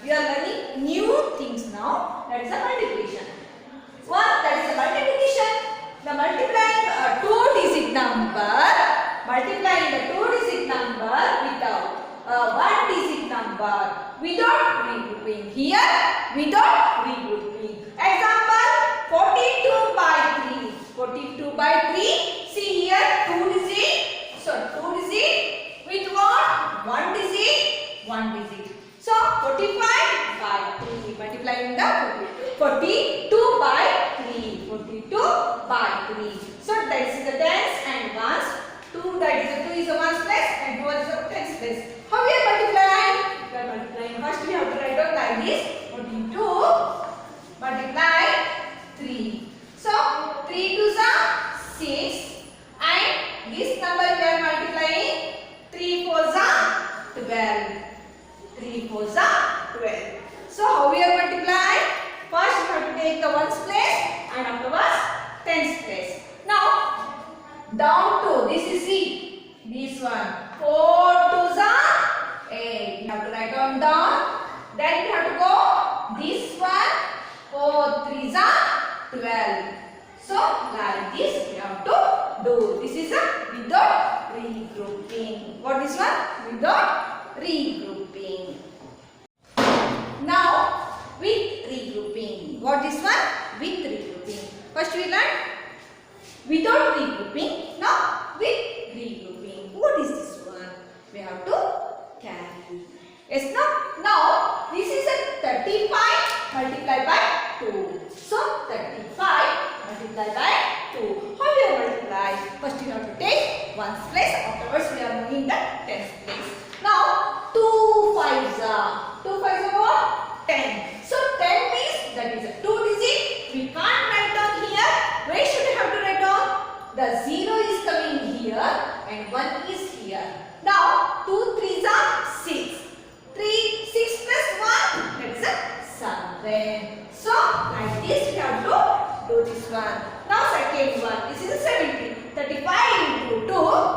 We are learning new things now. That is a multiplication. One, that is a multiplication. The multiplying a two-digit number, multiplying the two-digit number with a one-digit number without regrouping. Here, without regrouping. Example: 42 by 3. 42 by 3. See here, two digit. So two digit with what? One digit. One digit. So 45 by 3, multiplying the 42 by 3, 42 by 3. So that is the tens and ones. 2, that is a 2 is a ones place and 2 is a tens place. How we are multiplying? We are multiplying. First we have to write down like this: 42 multiply 3. So 3 2s are 6, and this number we are multiplying. 3 4s are 12. 3 4s are 12. So how we are multiplying? First we have to take the ones place and afterwards tens place. Now down to this is C. This one 4 2s are 8. We have to write on down. Then we have to go this one 4 3s are 12. So like this we have to do. This is a without regrouping. What is one? Without regrouping. Now with regrouping. What is one? With regrouping. First we learn without regrouping. Now with regrouping. What is this one? We have to carry. Yes, now? Now this is a 35 multiplied by 2. So 35 multiplied by 2. How we are multiply? First we have to take ones place. Afterwards we are moving the tens place. Now 2 5s are. 2 5s are what? 10. So 10 means that is a 2 digit. We can't write down here. Where should we have to write down? The 0 is coming here and 1 is here. Now 2 3s are 6. 6 plus 1, that is a 7. So like this we have to do this one. Now second one, this is a 70. 35 into 2,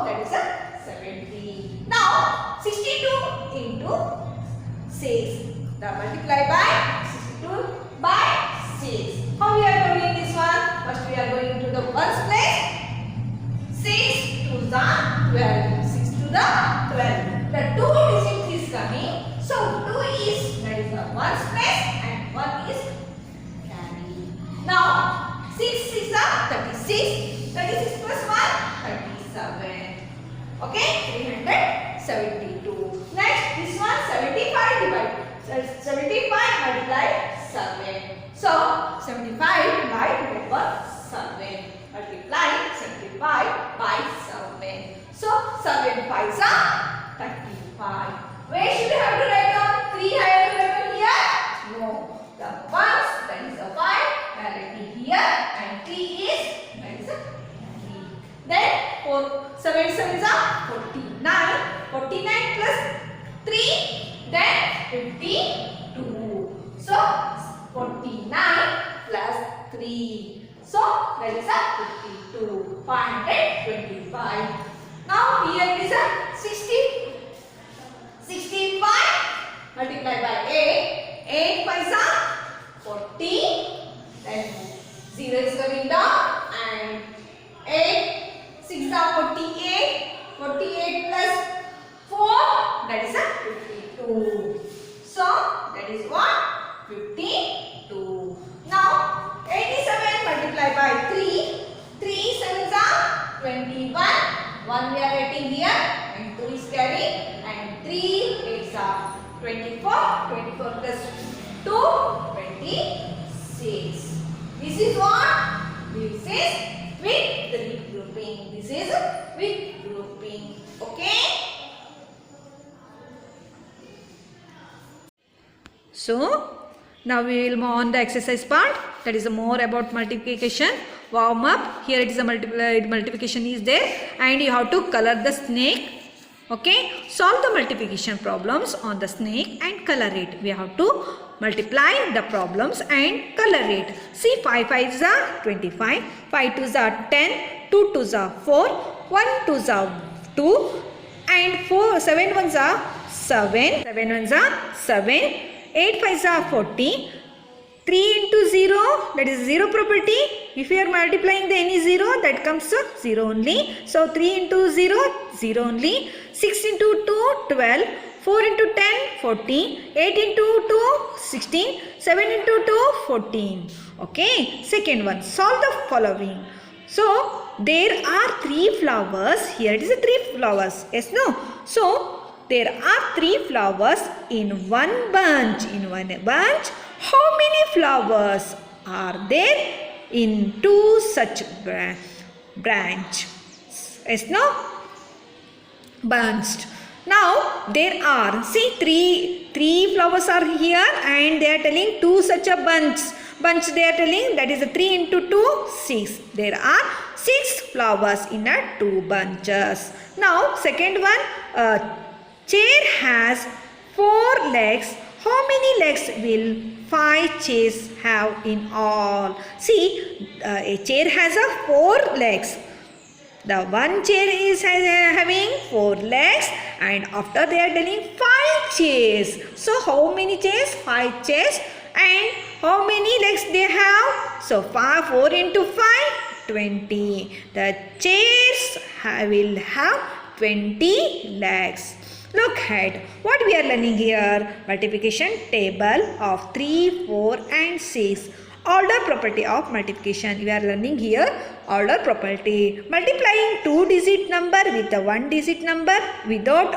that is a 70. Now 62 into 6. The multiply by 62 by 6. How we are doing this one? First we are going to the ones place. 6 to the 12. 6 to the 12. The 2 digit is coming. So 2 is, that is the ones place and 1 is carry. Now 6 is a 36. 36 plus 1, 37. Okay, 372. Next, this one 75 divided. 75 multiply 7. So 75 by 7. Multiply 75 by 7. So 7 5s are 35. Where should we have to write down? 3 I have to write down here? No. The ones, that is a 5. Directly here and 3 is, that is a 3. Then 7 7s are 49. 49 plus 3, then 52. So 49 plus 3. So that is a 52. 525. Now here is a 60. 65 multiplied by 8. 8 5s are 40. Then 0 is coming down and 8 6 are 48. 48 plus 4, that is a 52. So that is what? 52. Now 87 multiplied by 3. 3 7s are 21. 1 we are writing here and 2 is carrying and 3 8s are 24. 24 plus So now we will move on the exercise part, that is more about multiplication. Warm up. Here it is a multiplication is there, and you have to color the snake. Okay, solve the multiplication problems on the snake and color it. We have to multiply the problems and color it. See, 5 5s are 25, 5 2s are 10, 2 2s are 4, 1 2s are 2, and 7 1s are 7, 7 1s are 7, 8 5s are 40. 3 into 0, that is 0 property. If you are multiplying the any 0, that comes to 0 only. So 3 into 0, 0 only. 6 into 2, 12. 4 into 10, 14. 8 into 2, 16. 7 into 2, 14. Okay. Second one, solve the following. So there are 3 flowers. Here it is a 3 flowers. Yes, no? So there are 3 flowers in one bunch. In one bunch, how many flowers are there in 2 such branch? Yes, no? Bunched. Now there are, see, three flowers are here, and they are telling 2 such a bunch they are telling, that is a 3 into 2, 6. There are 6 flowers in a 2 bunches. Now second one, chair has 4 legs. How many legs will 5 chairs have in all? See, a chair has 4 legs. The one chair is having 4 legs, and after they are telling 5 chairs. So how many chairs? 5 chairs. And how many legs they have? So 4 into 5, 20. The chairs will have 20 legs. Look at what we are learning here. Multiplication table of 3, 4 and 6. Order property of multiplication. We are learning here order property. Multiplying 2-digit number with a 1-digit number without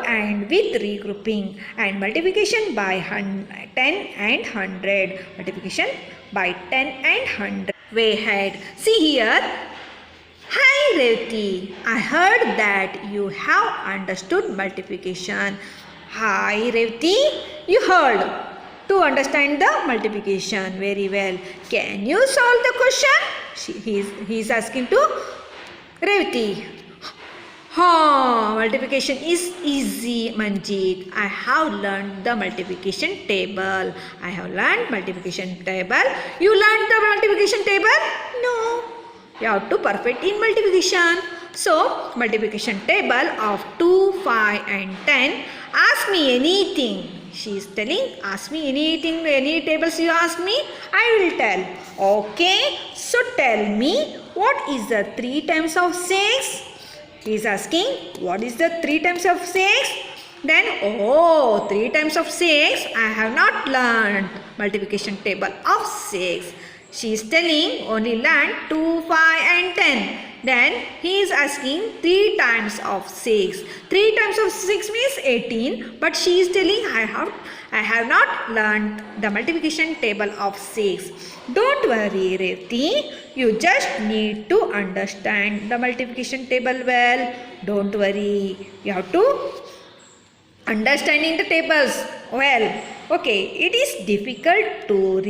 and with regrouping. And multiplication by 10 and 100. Multiplication by 10 and 100. Way ahead. See here. Hi Revati, I heard that you have understood multiplication. Hi Revati, you heard to understand the multiplication very well. Can you solve the question? He is asking to Revati. Multiplication is easy, Manjeet. I have learned the multiplication table. I have learned multiplication table. You learned the multiplication table? No. You have to perfect in multiplication. So, multiplication table of 2, 5 and 10. Ask me anything. She is telling, ask me anything, any tables you ask me, I will tell. Okay. So, tell me, what is the 3 times of 6? He is asking, what is the 3 times of 6? Then, 3 times of 6, I have not learned multiplication table of 6. She is telling only learn 2, 5 and 10. Then he is asking 3 times of 6. 3 times of 6 means 18. But she is telling I have not learned the multiplication table of 6. Don't worry Revati. You just need to understand the multiplication table well. Don't worry. You have to understanding the tables well. Okay. It is difficult to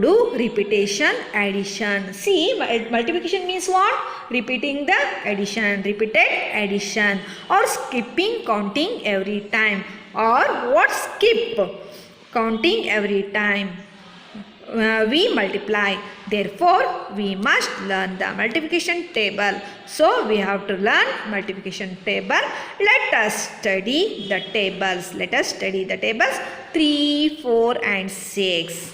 do repetition, addition. See, multiplication means what? Repeating the addition, repeated addition, or skipping counting every time. Or what? Skip counting every time we multiply. Therefore, we must learn the multiplication table. So, we have to learn multiplication table. Let us study the tables. Let us study the tables 3, 4 and 6.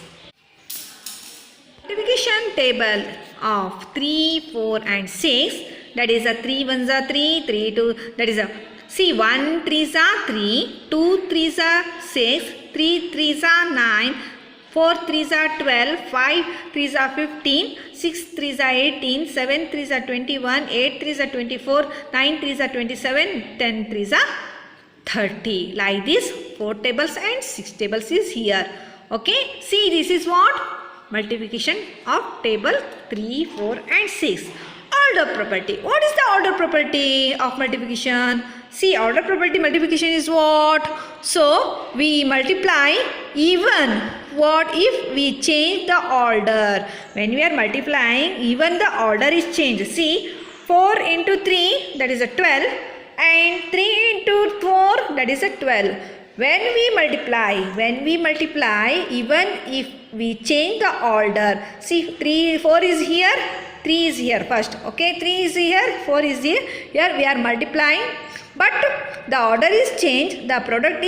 Multiplication table of 3, 4 and 6. That is a 3 1s are 3, 3 2. That is a, see, 1 3s are 3, 2 3s are 6, 3 3s are 9. 4 3s are 12, 5 3s are 15, 6 3s are 18, 7 3s are 21, 8 3s are 24, 9 3s are 27, 10 3s are 30. Like this, 4 tables and 6 tables is here. Okay. See, this is what? Multiplication of table 3, 4 and 6. Order property. What is the order property of multiplication? See, order property multiplication is what? So, we multiply even. What if we change the order? When we are multiplying, even the order is changed. See, 4 into 3, that is a 12, and 3 into 4, that is a 12. When we multiply, even if we change the order, see 4 is here, 3 is here first, okay, 3 is here, 4 is here, here we are multiplying, but the order is changed, the product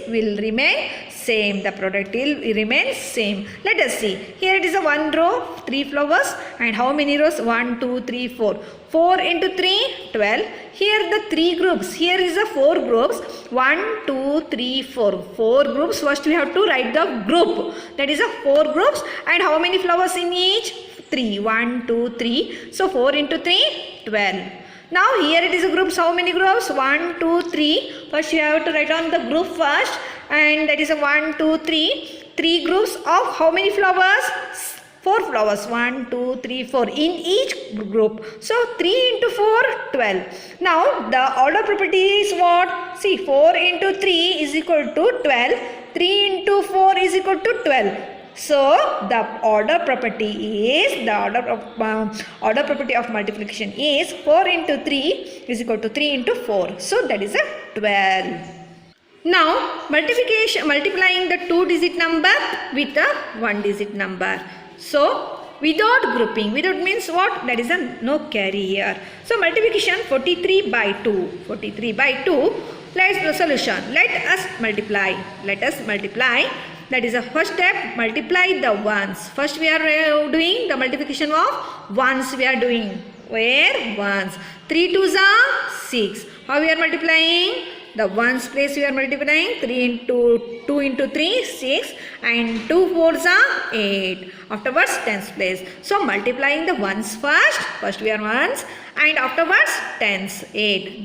will remain same, the product will remain same. Let us see, here it is a 1 row, 3 flowers, and how many rows? 1, 2, 3, 4. 4 into 3, 12. Here the 3 groups. Here is the 4 groups. 1, 2, 3, 4. 4 groups. First we have to write the group. That is a 4 groups. And how many flowers in each? 3. 1, 2, 3. So 4 into 3, 12. Now here it is a groups. How many groups? 1, 2, 3. First you have to write on the group first. And that is a 1, 2, 3. 3 groups of how many flowers? 4 flowers. 1, 2, 3, 4 in each group. So 3 into 4, 12. Now the order property is what? See, 4 into 3 is equal to 12. 3 into 4 is equal to 12. So the order property is, order property of multiplication is 4 into 3 is equal to 3 into 4. So that is a 12. Now multiplying the 2-digit number with a 1-digit number. So without grouping, without means what? That is a no carry here. So multiplication 43 by 2. 43 by 2. Let's do solution. Let us multiply. That is the first step. Multiply the ones. First we are doing the multiplication of ones we are doing. Where? Ones. 3 2s are 6. How we are multiplying? The ones place we are multiplying. 2 into 3, 6. And 2 4s are 8. Afterwards tens place. So multiplying the ones first. First we are ones. And afterwards tens. 8.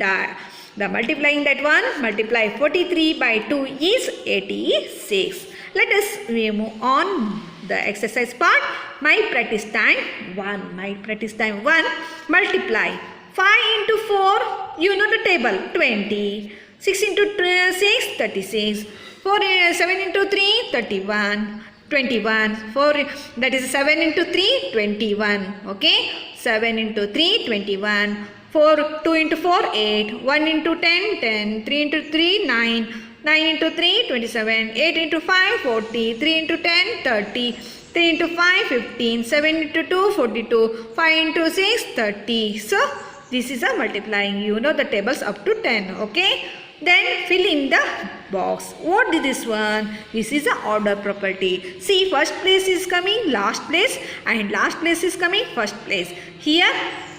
The multiplying that one. Multiply 43 by 2 is 86. Let us move on the exercise part. My practice time 1. Multiply 5 into 4. You know the table. 20. 6 into 6. 36. 7 into 3. 31. 21. 4. That is 7 into 3. 21. Okay. 7 into 3. 21. 2 into 4. 8. 1 into 10. 10. 3 into 3. 9. 9 into 3, 27, 8 into 5, 40, 3 into 10, 30, 3 into 5, 15, 7 into 2, 42, 5 into 6, 30. So, this is a multiplying. You know the tables up to 10, okay? Then, fill in the box. What is this one? This is the order property. See, first place is coming last place and last place is coming first place. Here,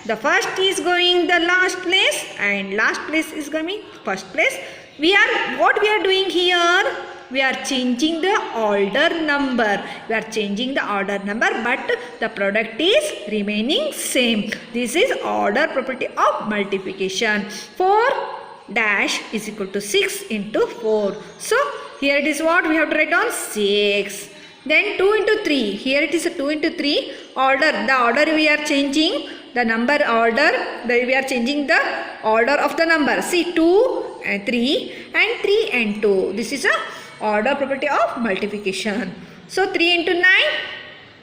the first is going the last place and last place is coming first place. What we are doing here? We are changing the order number. But the product is remaining same. This is order property of multiplication. 4 dash is equal to 6 into 4. So here it is what we have to write down 6. Then 2 into 3. Here it is a 2 into 3. The order we are changing. The number order. We are changing the order of the number. See 2 and 3 and 3 and 2. This is a order property of multiplication. So 3 into 9.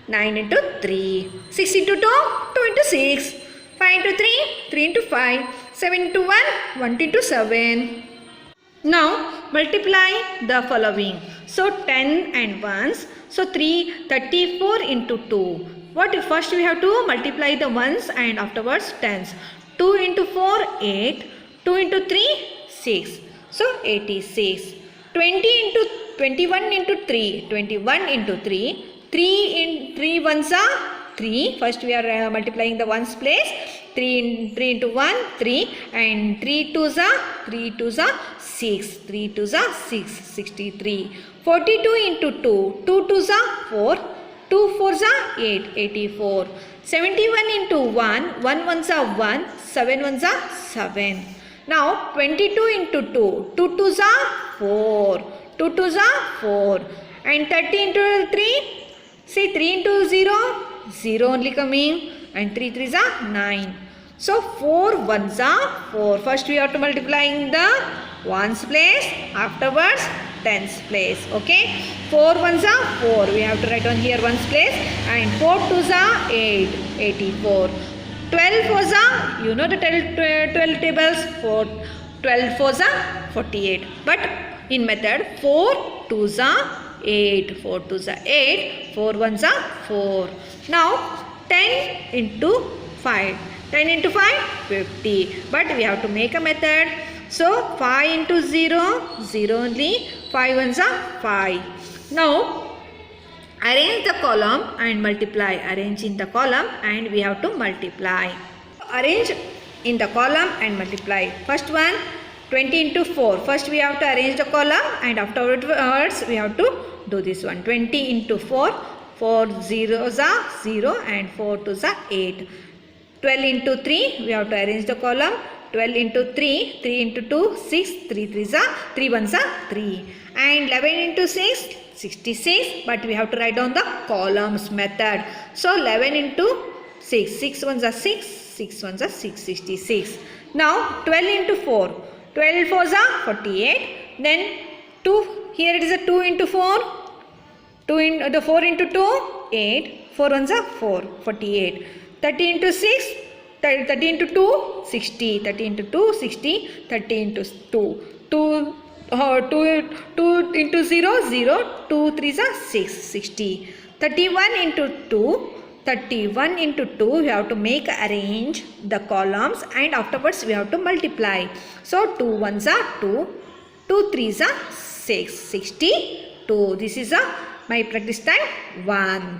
9 into 3. 6 into 2. 2 into 6. 5 into 3. 3 into 5. 7 into 1. 1 into 7. Now multiply the following. So 10 and 1s. So 34 into 2. What first we have to multiply the ones and afterwards tens. 2 into 4, 8. 2 into 3, 6. So 86. 21 into 3. 21 into 3. 3 ones are 3. First we are multiplying the ones place. 3 into 1, 3. And 3 twos are 6. 3 twos are 6. 63. 42 into 2. 2 twos are 4. 2 fours are 8. 84. 71 into 1. 1 ones are 1. 7 ones are 7. Now 22 into 2. 2 twos are 4. 2 twos are 4. And 30 into 3. See 3 into 0. 0 only coming. And 3 threes are 9. So 4 ones are 4. First we have to multiply in the ones place, afterwards tens place. Okay, 4 ones are 4. We have to write on here ones place, and 4 twos are 8, 84. 12 fours are, you know the 12 tables, 12 fours are 48. But in method 4 twos are 8, 4 twos are 8, 4 ones are 4. Now 10 into 5. 10 into 5, 50. But we have to make a method. So 5 into 0, 0 only. 5 ones are 5. Now arrange the column and multiply. Arrange in the column and we have to multiply. Arrange in the column and multiply. First one, 20 into 4. First we have to arrange the column and afterwards we have to do this one. 20 into 4. 4 zeros are 0 and 4 twos are 8. 12 into 3, we have to arrange the column. 12 into 3, 3 into 2, 6, 3 threes are, 3 ones are 3. And 11 into 6, 66, but we have to write down the columns method. So 11 into 6, 6 ones are 6, 6 ones are 6, 66. Now 12 into 4, 12 fours are 48. Then 2, here it is a 2 into 4, 2 in the 4 into 2, 8, 4 ones are 4, 48. 30 into 6, 30 into 2, 60, 30 into 2, 60, 30 into 2, 2 into 0, 0, 2 threes are 6, 60. 31 into 2, 31 into 2, we have to make arrange the columns and afterwards we have to multiply. So 2 ones are 2, 2 threes are 6, 62. This is my practice time 1.